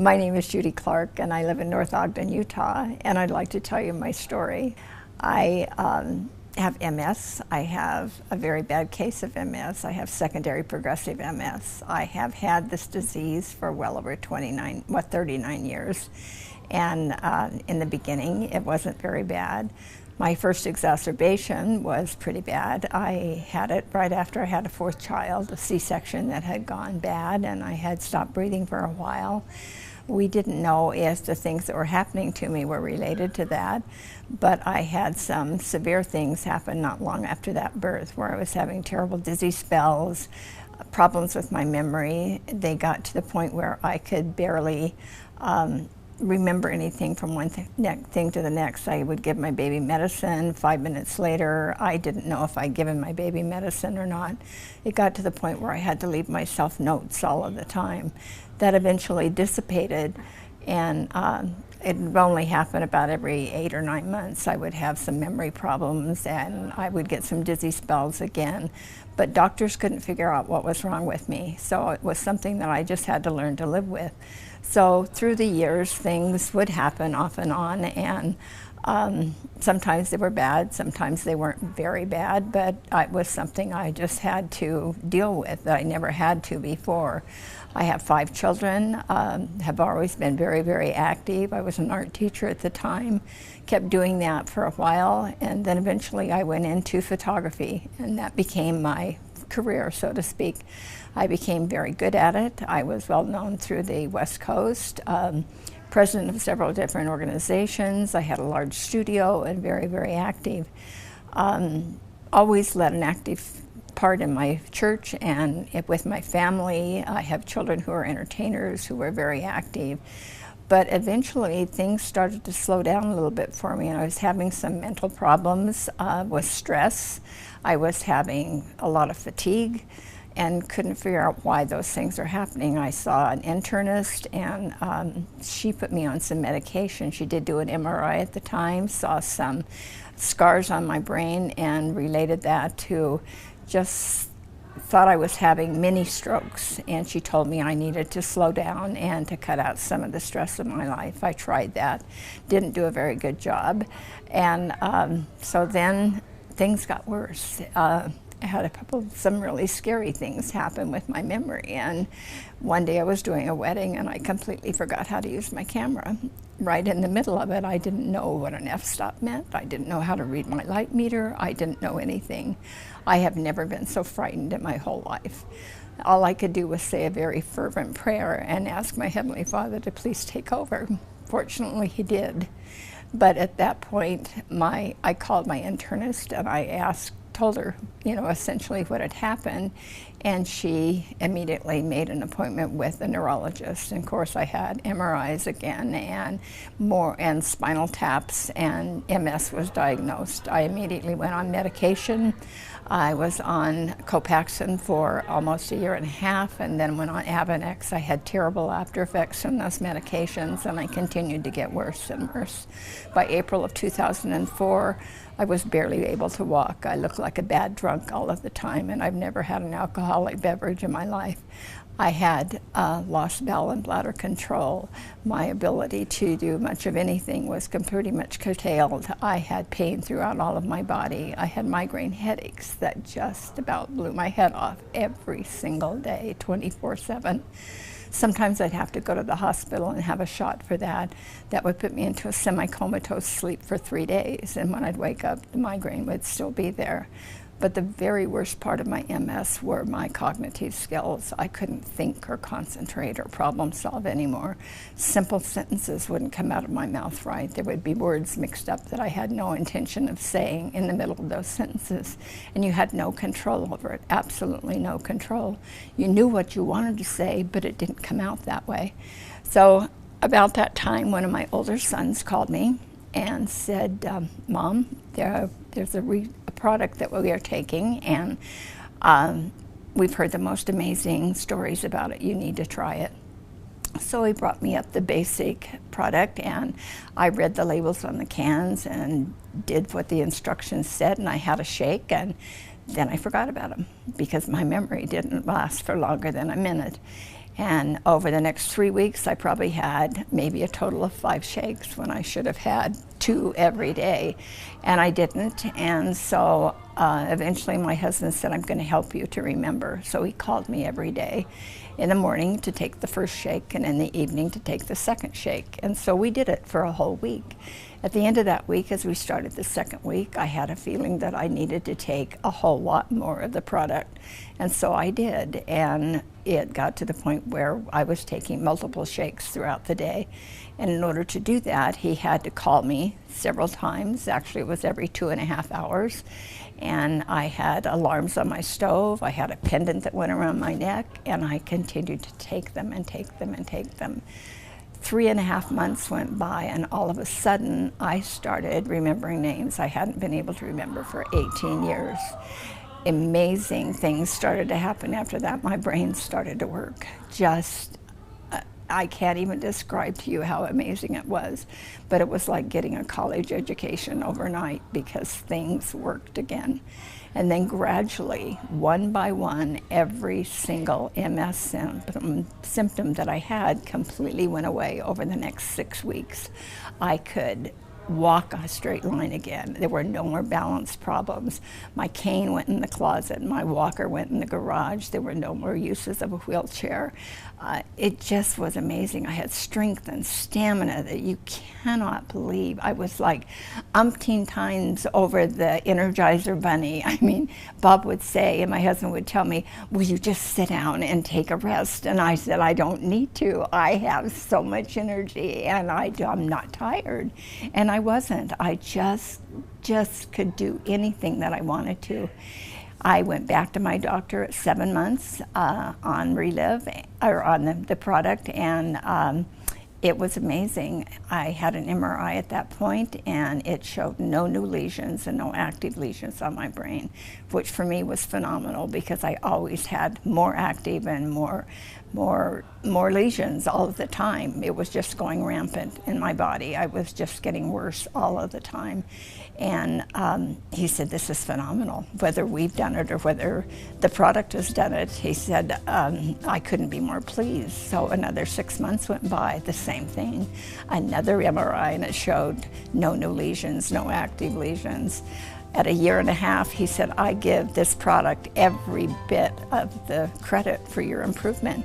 My name is Judy Clark, and I live in North Ogden, Utah, and I'd like to tell you my story. I have MS. I have a very bad case of MS. I have secondary progressive MS. I have had this disease for well over 39 years. And in the beginning, it wasn't very bad. My first exacerbation was pretty bad. I had it right after I had a fourth child, a C-section that had gone bad, and I had stopped breathing for a while. We didn't know if the things that were happening to me were related to that, but I had some severe things happen not long after that birth, where I was having terrible dizzy spells, problems with my memory. They got to the point where I could barely remember anything from one thing to the next. I would give my baby medicine. 5 minutes later, I didn't know if I'd given my baby medicine or not. It got to the point where I had to leave myself notes all of the time. That eventually dissipated, and it only happened about every 8 or 9 months. I would have some memory problems, and I would get some dizzy spells again. But doctors couldn't figure out what was wrong with me, so it was something that I just had to learn to live with. So through the years, things would happen off and on, and sometimes they were bad, sometimes they weren't very bad, but it was something I just had to deal with that I never had to before. I have 5 children, have always been very, very active. I was an art teacher at the time, kept doing that for a while, and then eventually I went into photography, and that became my career, so to speak. I became very good at it. I was well known through the West Coast, president of several different organizations. I had a large studio and very, very active. Always led an active part in my church and with my family. I have children who are entertainers who were very active. But eventually things started to slow down a little bit for me, and I was having some mental problems with stress. I was having a lot of fatigue and couldn't figure out why those things are happening. I saw an internist, and she put me on some medication. She did do an MRI at the time, saw some scars on my brain, and related that to just thought I was having mini strokes, and she told me I needed to slow down and to cut out some of the stress of my life. I tried that, didn't do a very good job, and so then things got worse. I had some really scary things happen with my memory, and one day I was doing a wedding and I completely forgot how to use my camera. Right in the middle of it, I didn't know what an f-stop meant. I didn't know how to read my light meter. I didn't know anything. I have never been so frightened in my whole life. All I could do was say a very fervent prayer and ask my Heavenly Father to please take over. Fortunately, He did. But at that point, I called my internist and I told her, essentially what had happened, and she immediately made an appointment with a neurologist. And of course, I had MRIs again and spinal taps, and MS was diagnosed. I immediately went on medication. I was on Copaxone for almost 1.5 years, and then went on Avonex. I had terrible after effects from those medications, and I continued to get worse and worse. By April of 2004, I was barely able to walk. I looked like a bad drunk all of the time, and I've never had an alcoholic beverage in my life. I had lost bowel and bladder control. My ability to do much of anything was pretty much curtailed. I had pain throughout all of my body. I had migraine headaches that just about blew my head off every single day, 24/7. Sometimes I'd have to go to the hospital and have a shot for that. That would put me into a semi-comatose sleep for 3 days, and when I'd wake up, the migraine would still be there. But the very worst part of my MS were my cognitive skills. I couldn't think or concentrate or problem solve anymore. Simple sentences wouldn't come out of my mouth right. There would be words mixed up that I had no intention of saying in the middle of those sentences. And you had no control over it, absolutely no control. You knew what you wanted to say, but it didn't come out that way. So about that time, one of my older sons called me and said, Mom, there's a product that we are taking, and we've heard the most amazing stories about it. You need to try it. So he brought me up the basic product, and I read the labels on the cans and did what the instructions said, and I had a shake, and then I forgot about them because my memory didn't last for longer than a minute. And over the next 3 weeks, I probably had maybe a total of 5 shakes when I should have had 2 every day. And I didn't. And so eventually my husband said, I'm going to help you to remember. So he called me every day in the morning to take the first shake and in the evening to take the second shake. And so we did it for a whole week. At the end of that week, as we started the second week, I had a feeling that I needed to take a whole lot more of the product. And so I did. And it got to the point where I was taking multiple shakes throughout the day. And in order to do that, he had to call me several times. Actually, it was every 2.5 hours. And I had alarms on my stove. I had a pendant that went around my neck, and I continued to take them and take them and take them. 3.5 months went by, and all of a sudden, I started remembering names I hadn't been able to remember for 18 years. Amazing things started to happen after that. My brain started to work. I can't even describe to you how amazing it was, but it was like getting a college education overnight because things worked again. And then gradually, one by one, every single MS symptom that I had completely went away over the next 6 weeks. I could walk a straight line again. There were no more balance problems. My cane went in the closet. My walker went in the garage. There were no more uses of a wheelchair. It just was amazing. I had strength and stamina that you cannot believe. I was like umpteen times over the Energizer Bunny. I mean, Bob would say, and my husband would tell me, will you just sit down and take a rest? And I said, I don't need to. I have so much energy and I'm not tired. And I wasn't. I just could do anything that I wanted to. I went back to my doctor at 7 months on Reliv, or on the product, and it was amazing. I had an MRI at that point, and it showed no new lesions and no active lesions on my brain, which for me was phenomenal because I always had more active and more lesions all of the time. It was just going rampant in my body. I was just getting worse all of the time. And he said, this is phenomenal, whether we've done it or whether the product has done it. He said, I couldn't be more pleased. So another 6 months went by, the same thing. Another MRI, and it showed no new lesions, no active lesions. At 1.5 years, he said, I give this product every bit of the credit for your improvement.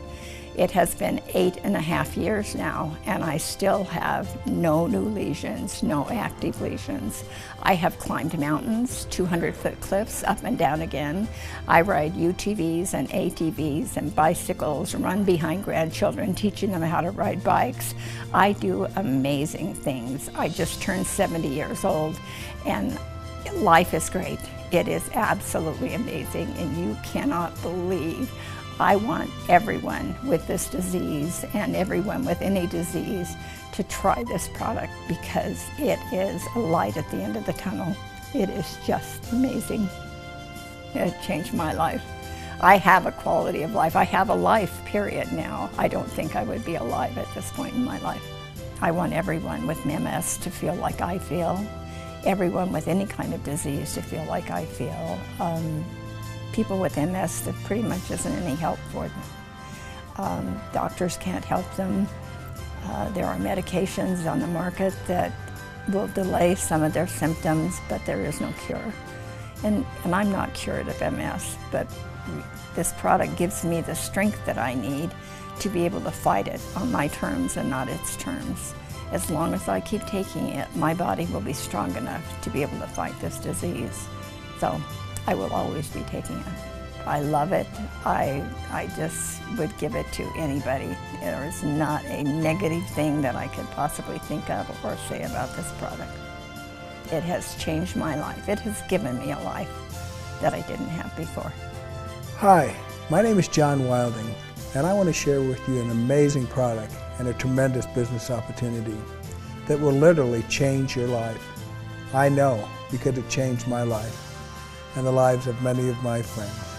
It has been 8.5 years now, and I still have no new lesions, no active lesions. I have climbed mountains, 200-foot cliffs, up and down again. I ride UTVs and ATVs and bicycles, run behind grandchildren, teaching them how to ride bikes. I do amazing things. I just turned 70 years old, and life is great. It is absolutely amazing, and you cannot believe. I want everyone with this disease and everyone with any disease to try this product because it is a light at the end of the tunnel. It is just amazing. It changed my life. I have a quality of life. I have a life, period, now. I don't think I would be alive at this point in my life. I want everyone with MS to feel like I feel. Everyone with any kind of disease to feel like I feel. People with MS, there pretty much isn't any help for them. Doctors can't help them. There are medications on the market that will delay some of their symptoms, but there is no cure. And I'm not cured of MS, but this product gives me the strength that I need to be able to fight it on my terms and not its terms. As long as I keep taking it, my body will be strong enough to be able to fight this disease. So I will always be taking it. I love it. I just would give it to anybody. There is not a negative thing that I could possibly think of or say about this product. It has changed my life. It has given me a life that I didn't have before. Hi, my name is John Wilding, and I want to share with you an amazing product and a tremendous business opportunity that will literally change your life. I know, because it changed my life and the lives of many of my friends.